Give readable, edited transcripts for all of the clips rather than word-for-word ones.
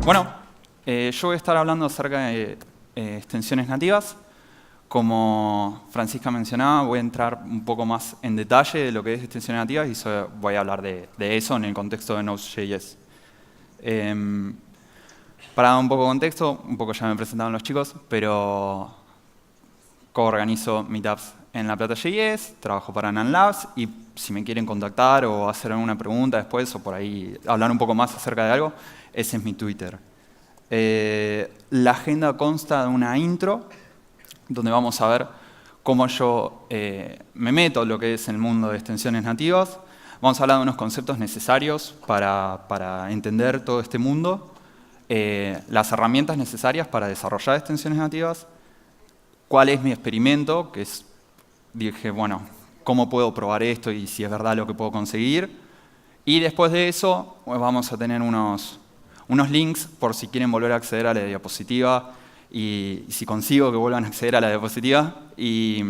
Bueno, yo voy a estar hablando acerca de extensiones nativas. Como Francisca mencionaba, voy a entrar un poco más en detalle de lo que es extensiones nativas y voy a hablar de eso en el contexto de Node.js. Para dar un poco de contexto, un poco ya me presentaron los chicos, pero co-organizo meetups en La Plata.js, trabajo para Nan Labs y si me quieren contactar o hacer alguna pregunta después o por ahí hablar un poco más acerca de algo, ese es mi Twitter. La agenda consta de una intro donde vamos a ver cómo yo me meto en lo que es el mundo de extensiones nativas. Vamos a hablar de unos conceptos necesarios para entender todo este mundo, las herramientas necesarias para desarrollar extensiones nativas, cuál es mi experimento, que es, dije, bueno, cómo puedo probar esto y si es verdad lo que puedo conseguir. Y después de eso, pues vamos a tener unos links por si quieren volver a acceder a la diapositiva y si consigo que vuelvan a acceder a la diapositiva y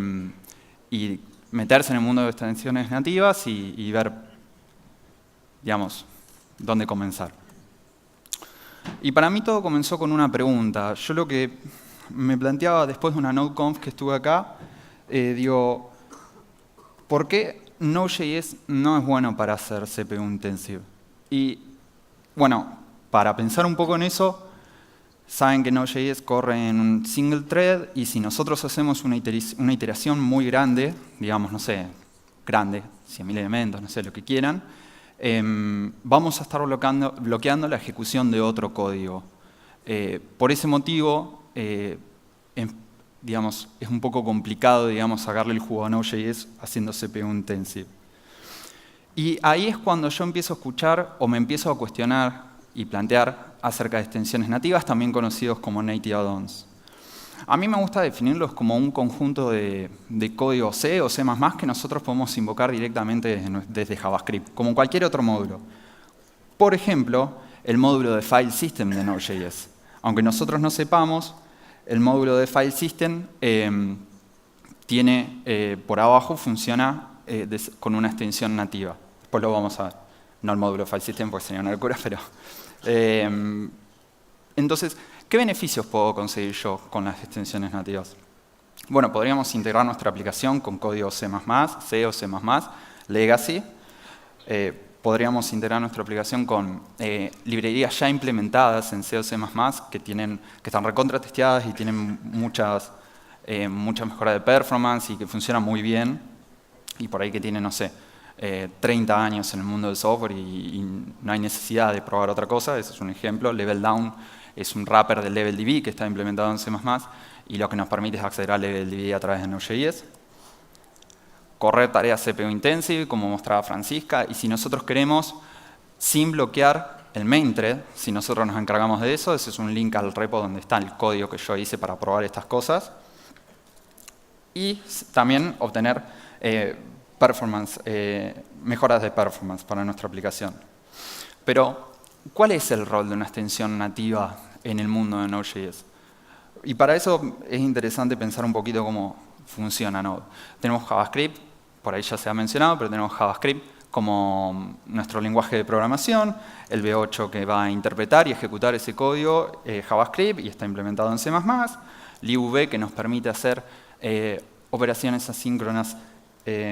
meterse en el mundo de extensiones nativas y ver, digamos, dónde comenzar. Y para mí todo comenzó con una pregunta. Yo lo que me planteaba después de una NodeConf que estuve acá, digo, ¿por qué Node.js no es bueno para hacer CPU intensive? Y bueno, para pensar un poco en eso, saben que Node.js corre en un single thread y si nosotros hacemos una iteración muy grande, digamos, no sé, grande, 100.000 elementos, no sé, lo que quieran, vamos a estar bloqueando la ejecución de otro código. Por ese motivo, digamos, es un poco complicado, digamos, sacarle el jugo a Node.js haciendo CPU intensive. Y ahí es cuando yo empiezo a escuchar o me empiezo a cuestionar y plantear acerca de extensiones nativas, también conocidos como native add-ons. A mí me gusta definirlos como un conjunto de código C o C++ que nosotros podemos invocar directamente desde JavaScript, como cualquier otro módulo. Por ejemplo, el módulo de File System de Node.js. Aunque nosotros no sepamos, el módulo de File System tiene, por abajo, funciona con una extensión nativa. Después lo vamos a ver. No el módulo de File System, porque sería una locura, pero... entonces, ¿qué beneficios puedo conseguir yo con las extensiones nativas? Bueno, podríamos integrar nuestra aplicación con código C++, C o C++, Legacy. Podríamos integrar nuestra aplicación con librerías ya implementadas en C o C++ que están recontra testeadas y tienen muchas mejoras de performance y que funcionan muy bien. Y por ahí que tienen, no sé, 30 años en el mundo del software y no hay necesidad de probar otra cosa. Ese es un ejemplo. Level Down es un wrapper de LevelDB que está implementado en C++ y lo que nos permite es acceder a LevelDB a través de Node.js. Correr tareas CPU intensive, como mostraba Francisca, y si nosotros queremos, sin bloquear el main thread, si nosotros nos encargamos de eso, ese es un link al repo donde está el código que yo hice para probar estas cosas. Y también obtener mejoras de performance para nuestra aplicación. Pero, ¿cuál es el rol de una extensión nativa en el mundo de Node.js? Y para eso es interesante pensar un poquito cómo funciona Node. Tenemos JavaScript, por ahí ya se ha mencionado, pero tenemos JavaScript como nuestro lenguaje de programación, el V8 que va a interpretar y ejecutar ese código JavaScript y está implementado en C++, LibV que nos permite hacer operaciones asíncronas de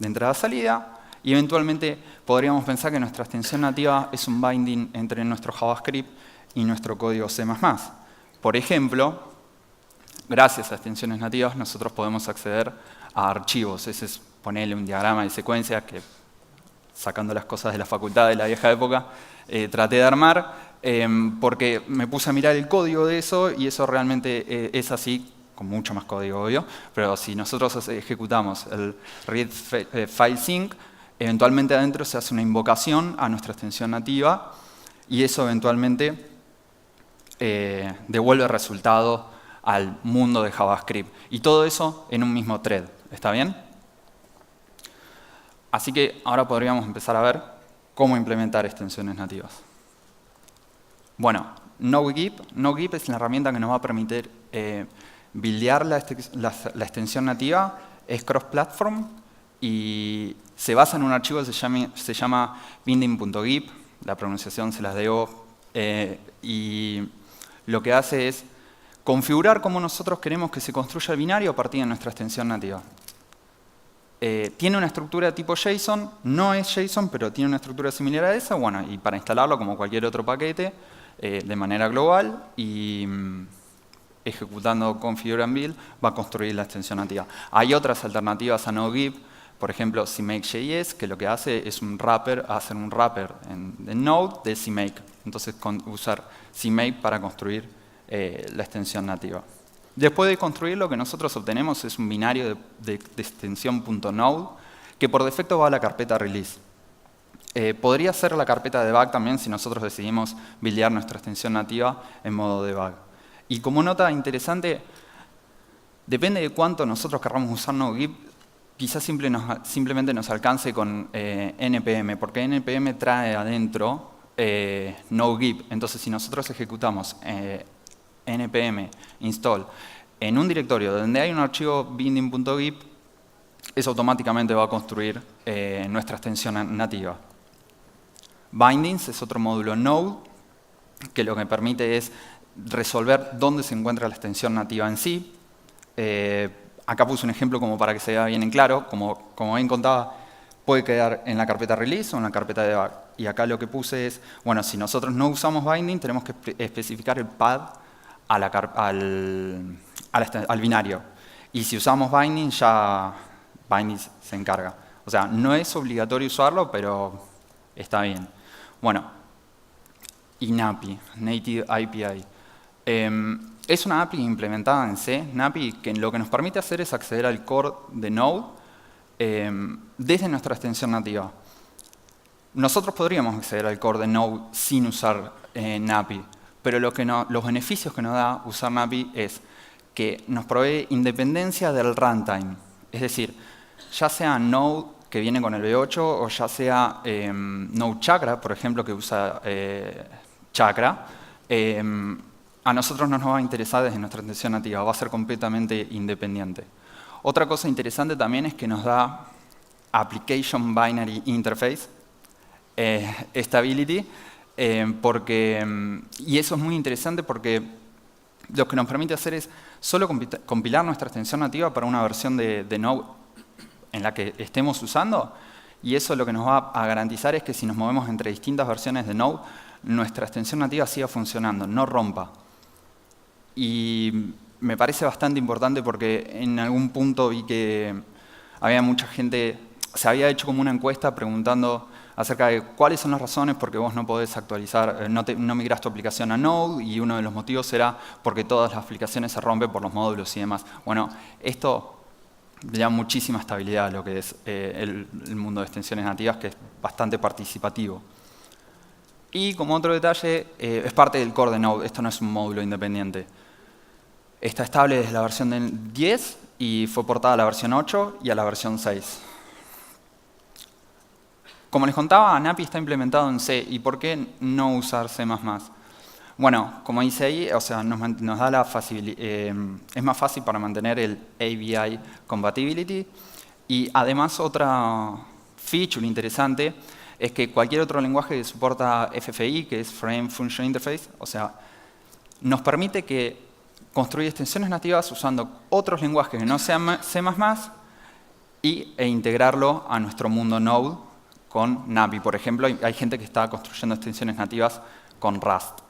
entrada-salida, y eventualmente podríamos pensar que nuestra extensión nativa es un binding entre nuestro JavaScript y nuestro código C++. Por ejemplo, gracias a extensiones nativas nosotros podemos acceder a archivos. Ese es ponerle un diagrama de secuencia que, sacando las cosas de la facultad de la vieja época, traté de armar, porque me puse a mirar el código de eso y eso realmente es así, con mucho más código, obvio, pero si nosotros ejecutamos el read file sync, eventualmente adentro se hace una invocación a nuestra extensión nativa y eso eventualmente devuelve el resultado al mundo de JavaScript. Y todo eso en un mismo thread. ¿Está bien? Así que ahora podríamos empezar a ver cómo implementar extensiones nativas. Bueno, NoGIP es la herramienta que nos va a permitir buildear la extensión nativa, es cross-platform y se basa en un archivo que se llama binding.gip, la pronunciación se las debo, y lo que hace es configurar cómo nosotros queremos que se construya el binario a partir de nuestra extensión nativa. Tiene una estructura de tipo JSON, no es JSON, pero tiene una estructura similar a esa, bueno, y para instalarlo como cualquier otro paquete, de manera global, y ejecutando configure and build, va a construir la extensión nativa. Hay otras alternativas a NoGIP, por ejemplo, CMake.js, que lo que hace es hacer un wrapper en Node de CMake. Entonces, usar CMake para construir la extensión nativa. Después de construir, lo que nosotros obtenemos es un binario de extensión .node, que por defecto va a la carpeta release. Podría ser la carpeta debug también si nosotros decidimos buildear nuestra extensión nativa en modo debug. Y como nota interesante, depende de cuánto nosotros querramos usar NoGIP, quizás simplemente nos alcance con npm, porque npm trae adentro NoGIP. Entonces, si nosotros ejecutamos npm install en un directorio donde hay un archivo binding.gip, eso automáticamente va a construir nuestra extensión nativa. Bindings es otro módulo Node que lo que permite es resolver dónde se encuentra la extensión nativa en sí. Acá puse un ejemplo como para que se vea bien en claro. Como bien contaba, puede quedar en la carpeta release o en la carpeta debug. Y acá lo que puse es, bueno, si nosotros no usamos binding, tenemos que especificar el path al binario. Y si usamos binding, ya binding se encarga. O sea, no es obligatorio usarlo, pero está bien. Bueno, y NAPI, Native API. Es una API implementada en C, NAPI, que lo que nos permite hacer es acceder al core de Node desde nuestra extensión nativa. Nosotros podríamos acceder al core de Node sin usar NAPI, pero los beneficios que nos da usar NAPI es que nos provee independencia del runtime. Es decir, ya sea Node que viene con el V8 o ya sea Node Chakra, por ejemplo, que usa Chakra, a nosotros no nos va a interesar desde nuestra extensión nativa, va a ser completamente independiente. Otra cosa interesante también es que nos da Application Binary Interface Stability, y eso es muy interesante porque lo que nos permite hacer es solo compilar nuestra extensión nativa para una versión de Node en la que estemos usando, y eso lo que nos va a garantizar es que si nos movemos entre distintas versiones de Node, nuestra extensión nativa siga funcionando, no rompa. Y me parece bastante importante porque en algún punto vi que había mucha gente, se había hecho como una encuesta preguntando acerca de cuáles son las razones por qué vos no podés actualizar, no migrás tu aplicación a Node, y uno de los motivos era porque todas las aplicaciones se rompen por los módulos y demás. Bueno, esto le da muchísima estabilidad a lo que es el mundo de extensiones nativas, que es bastante participativo. Y como otro detalle, es parte del core de Node, esto no es un módulo independiente. Está estable desde la versión del 10 y fue portada a la versión 8 y a la versión 6. Como les contaba, NAPI está implementado en C. ¿Y por qué no usar C++? Bueno, como dice ahí, o sea, nos da la facilidad, es más fácil para mantener el ABI compatibility. Y además otra feature interesante es que cualquier otro lenguaje que soporta FFI, que es Frame Function Interface, o sea, nos permite que construir extensiones nativas usando otros lenguajes que no sean C++ e integrarlo a nuestro mundo Node con NAPI. Por ejemplo, hay gente que está construyendo extensiones nativas con Rust.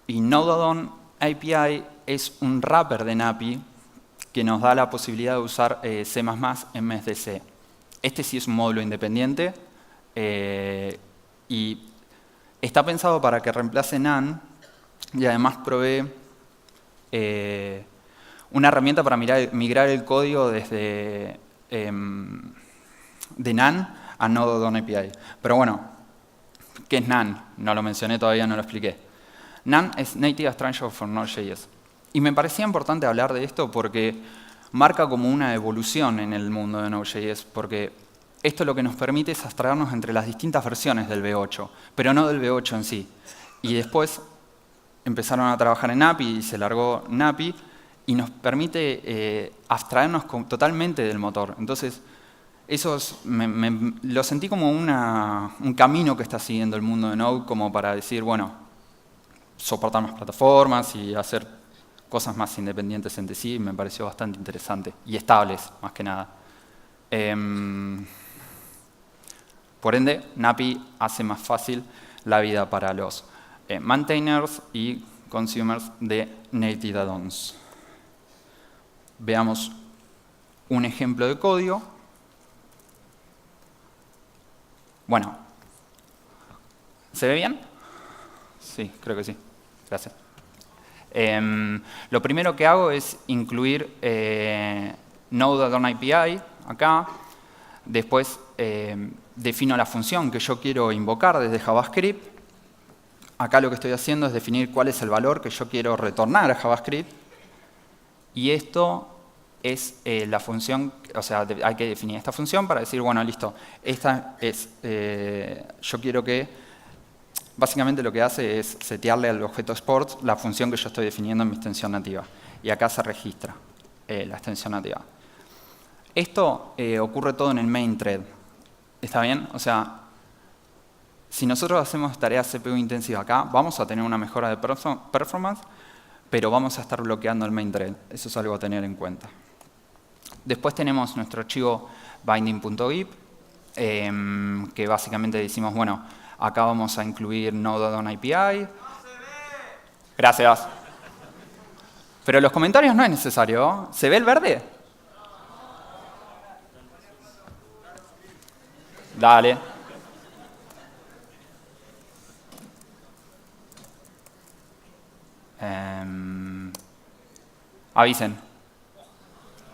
Y Node API es un wrapper de NAPI que nos da la posibilidad de usar C++ en vez de C. Este sí es un módulo independiente y está pensado para que reemplace NaN y además provee una herramienta para migrar el código desde de NaN a Node API. Pero bueno, ¿qué es NaN? No lo mencioné todavía, no lo expliqué. NaN es Native Abstraction for Node.js. Y me parecía importante hablar de esto porque marca como una evolución en el mundo de Node.js, porque esto lo que nos permite es abstraernos entre las distintas versiones del V8, pero no del V8 en sí. Y después empezaron a trabajar en NAPI y se largó NAPI y nos permite abstraernos totalmente del motor. Entonces, lo sentí como un camino que está siguiendo el mundo de Node como para decir, bueno, soportar más plataformas y hacer cosas más independientes entre sí, me pareció bastante interesante. Y estables, más que nada. Por ende, NAPI hace más fácil la vida para los maintainers y consumers de native add-ons. Veamos un ejemplo de código. Bueno, ¿se ve bien? Sí, creo que sí. Gracias. Lo primero que hago es incluir Node Add-on API acá. Después defino la función que yo quiero invocar desde JavaScript. Acá lo que estoy haciendo es definir cuál es el valor que yo quiero retornar a JavaScript. Y esto es la función, o sea, hay que definir esta función para decir, bueno, listo, esta es, yo quiero que, básicamente lo que hace es setearle al objeto export la función que yo estoy definiendo en mi extensión nativa. Y acá se registra la extensión nativa. Esto ocurre todo en el main thread. ¿Está bien? O sea, si nosotros hacemos tareas CPU intensivas acá, vamos a tener una mejora de performance, pero vamos a estar bloqueando el main thread. Eso es algo a tener en cuenta. Después tenemos nuestro archivo binding.gib, que básicamente decimos, bueno, acá vamos a incluir Node Add-on API. Gracias. Pero los comentarios no es necesario. ¿Se ve el verde? Dale. Avisen.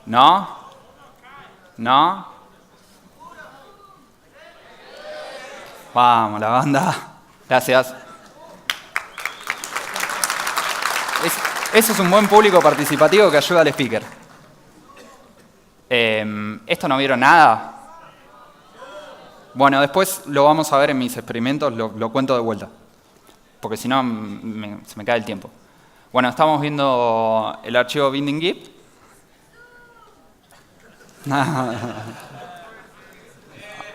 ¿No? ¿No? Vamos, la banda. Gracias. Eso es un buen público participativo que ayuda al speaker. ¿Esto no vieron nada? Bueno, después lo vamos a ver en mis experimentos, lo cuento de vuelta. Porque si no, se me cae el tiempo. Bueno, estamos viendo el archivo binding.gib.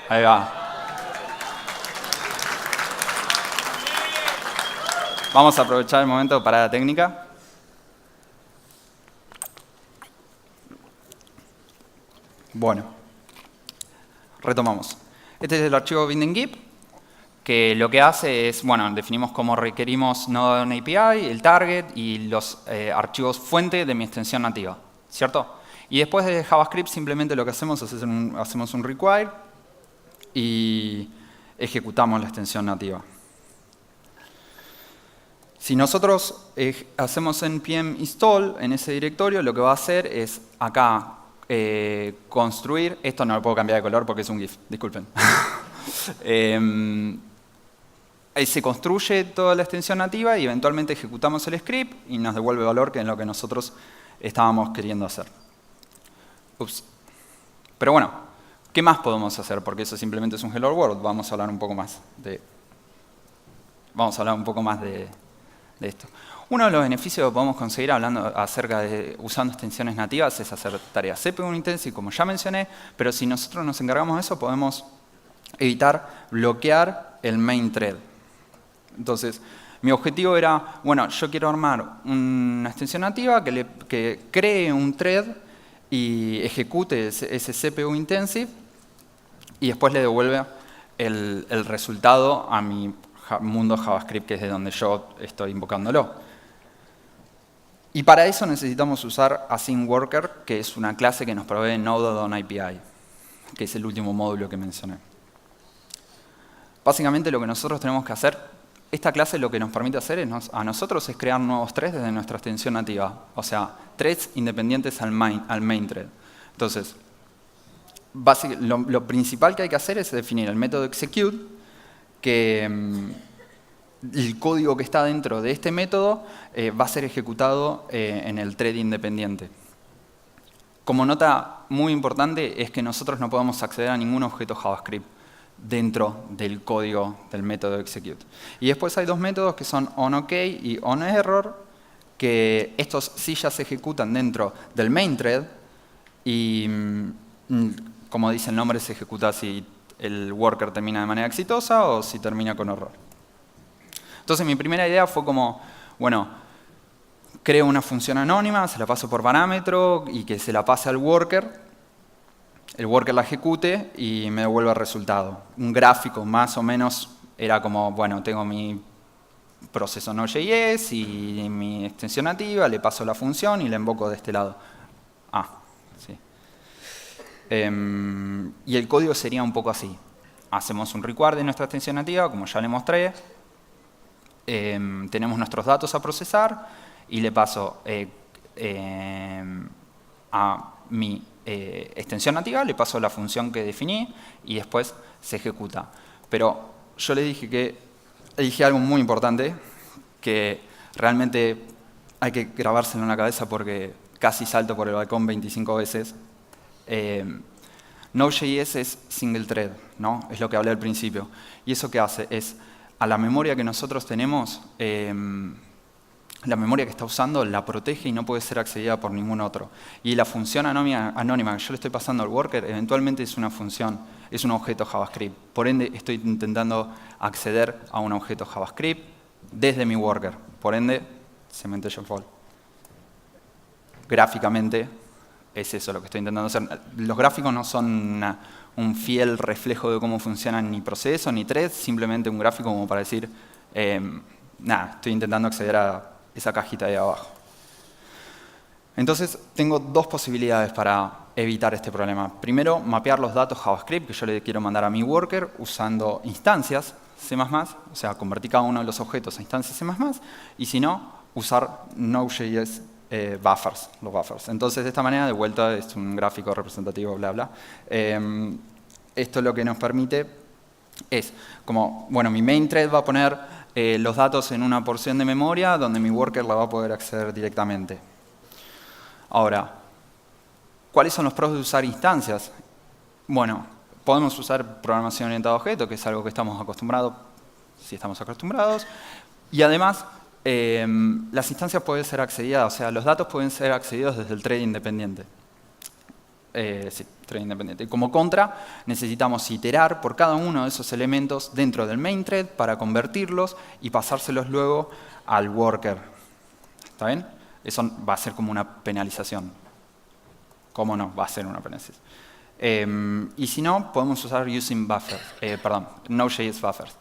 Ahí va. Vamos a aprovechar el momento de parada técnica. Bueno, retomamos. Este es el archivo binding.gib, que lo que hace es, bueno, definimos cómo requerimos Node Add-on API, el target y los archivos fuente de mi extensión nativa, ¿cierto? Y después de JavaScript simplemente lo que hacemos es hacemos un require y ejecutamos la extensión nativa. Si nosotros hacemos npm install en ese directorio, lo que va a hacer es acá construir, esto no lo puedo cambiar de color porque es un GIF, disculpen. Se construye toda la extensión nativa y eventualmente ejecutamos el script y nos devuelve valor, que es lo que nosotros estábamos queriendo hacer. Ups. Pero bueno, ¿qué más podemos hacer? Porque eso simplemente es un Hello World. Vamos a hablar un poco más de esto. Uno de los beneficios que podemos conseguir hablando acerca de usando extensiones nativas es hacer tareas CPU intensive, como ya mencioné, pero si nosotros nos encargamos de eso, podemos evitar bloquear el main thread. Entonces, mi objetivo era, bueno, yo quiero armar una extensión nativa que cree un thread y ejecute ese CPU intensive y después le devuelve el resultado a mi mundo JavaScript, que es de donde yo estoy invocándolo. Y para eso necesitamos usar AsyncWorker, que es una clase que nos provee Node Add-on API, que es el último módulo que mencioné. Básicamente lo que nosotros tenemos que hacer, esta clase lo que nos permite hacer a nosotros es crear nuevos threads desde nuestra extensión nativa, o sea, threads independientes al main thread. Entonces, lo principal que hay que hacer es definir el método execute, que el código que está dentro de este método va a ser ejecutado en el thread independiente. Como nota muy importante es que nosotros no podemos acceder a ningún objeto JavaScript dentro del código del método execute. Y después hay dos métodos que son onOK y onError, que estos sí ya se ejecutan dentro del main thread y como dice el nombre, se ejecuta si el worker termina de manera exitosa o si termina con error. Entonces mi primera idea fue como, bueno, creo una función anónima, se la paso por parámetro y que se la pase al worker, el worker la ejecute y me devuelva el resultado. Un gráfico más o menos era como, bueno, tengo mi proceso Node.js y mi extensión nativa, le paso la función y la invoco de este lado. Sí. Y el código sería un poco así. Hacemos un require de nuestra extensión nativa, como ya le mostré. Tenemos nuestros datos a procesar y le paso a mi extensión nativa, le paso la función que definí y después se ejecuta. Pero yo le dije algo muy importante que realmente hay que grabárselo en la cabeza porque casi salto por el balcón 25 veces. Node.js es single thread, ¿no? Es lo que hablé al principio. Y eso que hace es, a la memoria que nosotros tenemos, la memoria que está usando la protege y no puede ser accedida por ningún otro. Y la función anónima que yo le estoy pasando al worker eventualmente es una función, es un objeto JavaScript. Por ende, estoy intentando acceder a un objeto JavaScript desde mi worker. Por ende, cementation fault. Gráficamente, es eso lo que estoy intentando hacer. Los gráficos no son un fiel reflejo de cómo funcionan ni procesos ni threads, simplemente un gráfico como para decir, nada, estoy intentando acceder a esa cajita de abajo. Entonces, tengo dos posibilidades para evitar este problema. Primero, mapear los datos JavaScript que yo le quiero mandar a mi worker usando instancias C++, o sea, convertir cada uno de los objetos a instancias C++, y si no, usar Node.js buffers, los buffers. Entonces, de esta manera, de vuelta, es un gráfico representativo, bla, bla. Esto lo que nos permite es, como, bueno, mi main thread va a poner los datos en una porción de memoria donde mi worker la va a poder acceder directamente. Ahora, ¿cuáles son los pros de usar instancias? Bueno, podemos usar programación orientada a objetos, que es algo que estamos acostumbrados, si estamos acostumbrados, y además, las instancias pueden ser accedidas, o sea, los datos pueden ser accedidos desde el thread independiente. Sí, thread independiente. Y como contra, necesitamos iterar por cada uno de esos elementos dentro del main thread para convertirlos y pasárselos luego al worker. ¿Está bien? Eso va a ser como una penalización. ¿Cómo no? Va a ser una penalización. Y si no, podemos usar using buffers, Node.js buffers.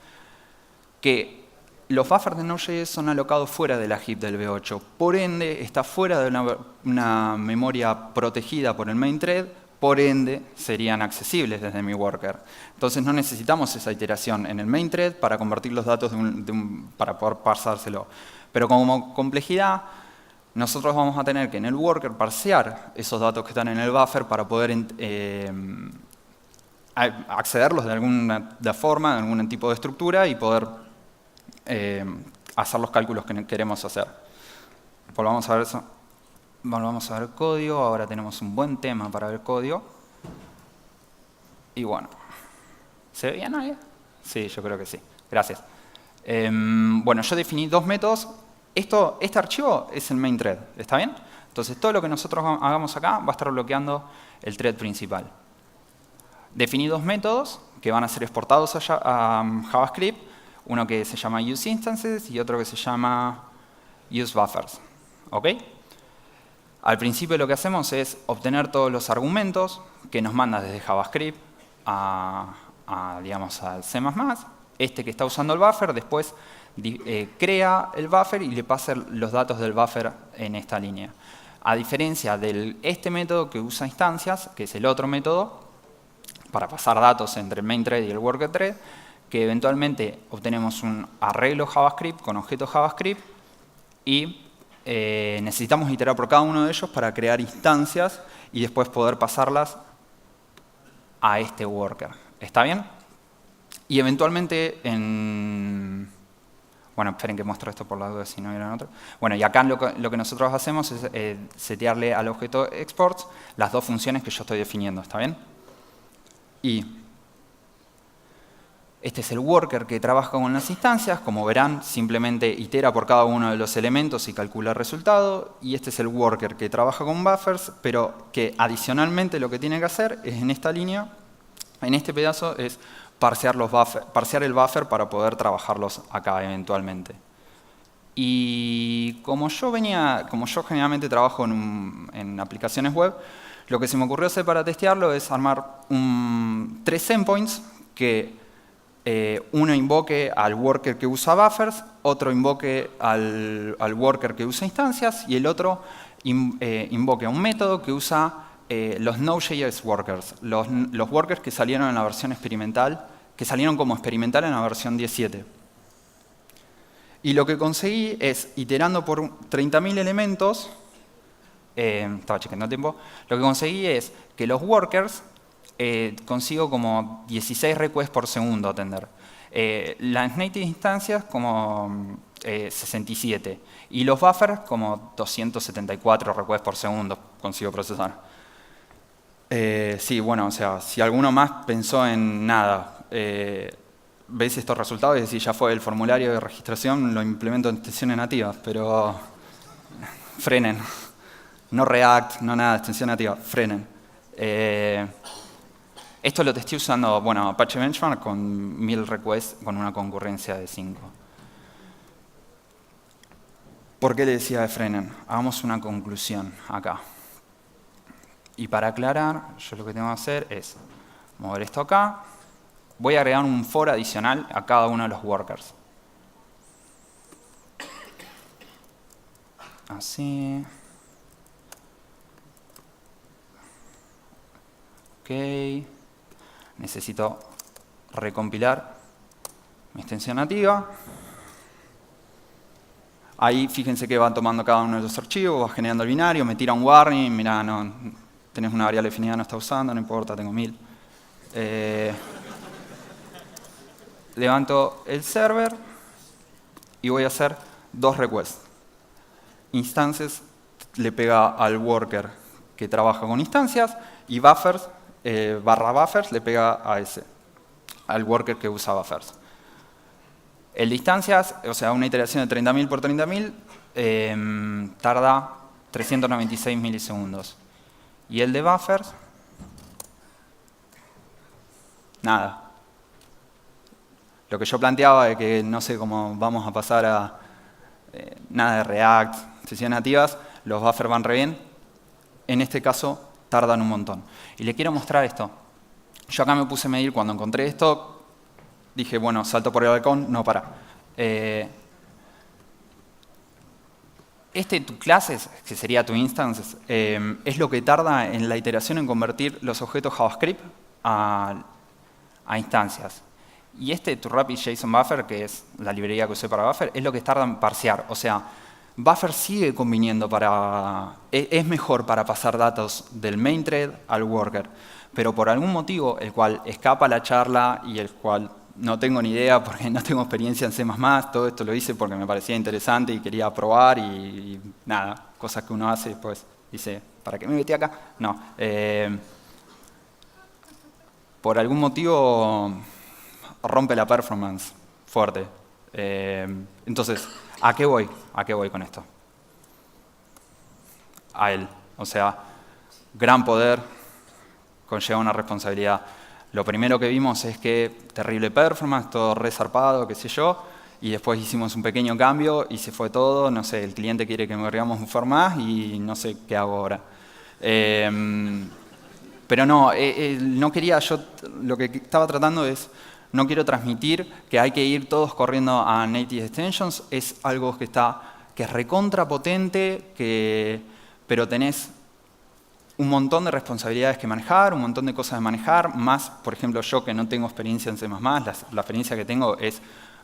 Que los buffers de Node.js son alocados fuera de la heap del V8. Por ende, está fuera de una memoria protegida por el main thread. Por ende, serían accesibles desde mi worker. Entonces, no necesitamos esa iteración en el main thread para convertir los datos para poder parsárselo. Pero como complejidad, nosotros vamos a tener que en el worker parsear esos datos que están en el buffer para poder accederlos de alguna forma, de algún tipo de estructura y poder hacer los cálculos que queremos hacer. Volvamos a ver eso. Volvamos a ver código. Ahora tenemos un buen tema para ver código. Y bueno, ¿se ve bien ahí? Sí, yo creo que sí. Gracias. Bueno, yo definí dos métodos. Este archivo es el main thread, ¿está bien? Entonces, todo lo que nosotros hagamos acá va a estar bloqueando el thread principal. Definí dos métodos que van a ser exportados a JavaScript. Uno que se llama useInstances y otro que se llama useBuffers. ¿Ok? Al principio lo que hacemos es obtener todos los argumentos que nos manda desde JavaScript digamos, al C++. Este que está usando el buffer, después crea el buffer y le pasa los datos del buffer en esta línea. A diferencia de este método que usa instancias, que es el otro método, para pasar datos entre el main thread y el worker thread, que eventualmente obtenemos un arreglo JavaScript con objetos JavaScript y necesitamos iterar por cada uno de ellos para crear instancias y después poder pasarlas a este worker. ¿Está bien? Y eventualmente bueno, esperen que muestro esto por las dudas si no vieron otro. Bueno, y acá lo que nosotros hacemos es setearle al objeto exports las dos funciones que yo estoy definiendo. ¿Está bien? Y Este es el worker que trabaja con las instancias. Como verán, simplemente itera por cada uno de los elementos y calcula el resultado. Y este es el worker que trabaja con buffers, pero que adicionalmente lo que tiene que hacer es en esta línea, en este pedazo, es parsear el buffer para poder trabajarlos acá eventualmente. Y como yo generalmente trabajo en aplicaciones web, lo que se me ocurrió hacer para testearlo es armar 3 endpoints que uno invoque al worker que usa buffers, otro invoque al worker que usa instancias y el otro invoque a un método que usa los Node.js workers, los workers que salieron en la versión experimental, que salieron como experimental en la versión 17. Y lo que conseguí es, iterando por 30.000 elementos, estaba chequeando el tiempo, lo que conseguí es que los workers consigo como 16 requests por segundo atender. Las native instancias como 67. Y los buffers como 274 requests por segundo consigo procesar. Sí, bueno, o sea, si alguno más pensó en nada, ves estos resultados y decís, ya fue el formulario de registración, lo implemento en extensiones nativas, pero frenen. No React, no nada, extensión nativa, frenen. Esto lo testé usando, bueno, Apache Benchmark con 1000 requests con una concurrencia de 5. ¿Por qué le decía de frenen? Hagamos una conclusión acá. Y para aclarar, yo lo que tengo que hacer es mover esto acá. Voy a agregar un for adicional a cada uno de los workers. Así. Ok. Necesito recompilar mi extensión nativa. Ahí fíjense que va tomando cada uno de los archivos, va generando el binario, me tira un warning, mirá, no, tenés una variable definida, no está usando, no importa, tengo 1000. Levanto el server y voy a hacer 2 requests. Instances le pega al worker que trabaja con instancias y buffers, /buffers le pega a ese, al worker que usa buffers. El de instancias, o sea, una iteración de 30.000 por 30.000, tarda 396 milisegundos. Y el de buffers, nada. Lo que yo planteaba de que no sé cómo vamos a pasar a nada de React, sesiones nativas, los buffers van re bien. En este caso, tardan un montón. Y le quiero mostrar esto. Yo acá me puse a medir cuando encontré esto. Dije, bueno, salto por el balcón, no para. Tu clases, que sería tu instance, es lo que tarda en la iteración en convertir los objetos JavaScript a instancias. Y tu Rapid JSON Buffer, que es la librería que usé para Buffer, es lo que tarda en parsear. O sea, Buffer sigue conviniendo es mejor para pasar datos del main thread al worker. Pero por algún motivo, el cual escapa la charla y el cual no tengo ni idea porque no tengo experiencia en C++, todo esto lo hice porque me parecía interesante y quería probar y nada, cosas que uno hace y después dice, ¿para qué me metí acá? No. Por algún motivo rompe la performance fuerte. Entonces, ¿a qué voy? ¿A qué voy con esto? A él. O sea, gran poder conlleva una responsabilidad. Lo primero que vimos es que terrible performance, todo resarpado, qué sé yo, y después hicimos un pequeño cambio y se fue todo, no sé, el cliente quiere que me agregamos un for más y no sé qué hago ahora. Pero no, no quería, yo lo que estaba tratando es, no quiero transmitir que hay que ir todos corriendo a Native Extensions, es algo que es recontra potente, pero tenés un montón de responsabilidades que manejar, un montón de cosas de manejar, más, por ejemplo, yo que no tengo experiencia en C++, la experiencia que tengo es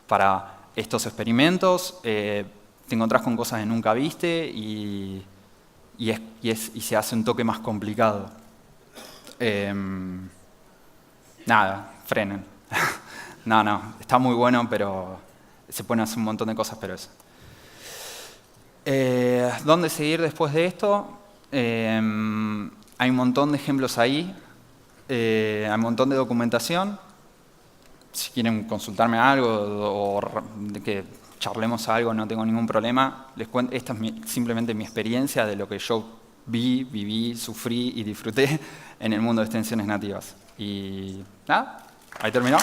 para estos experimentos, te encontrás con cosas que nunca viste y se hace un toque más complicado. Nada, frenen. No, está muy bueno, pero se pueden hacer un montón de cosas, pero eso. ¿Dónde seguir después de esto? Hay un montón de ejemplos ahí, hay un montón de documentación. si quieren consultarme algo o de que charlemos algo, no tengo ningún problema. Les cuento, esta es simplemente mi experiencia de lo que yo vi, viví, sufrí y disfruté en el mundo de extensiones nativas. Y nada, ahí terminó.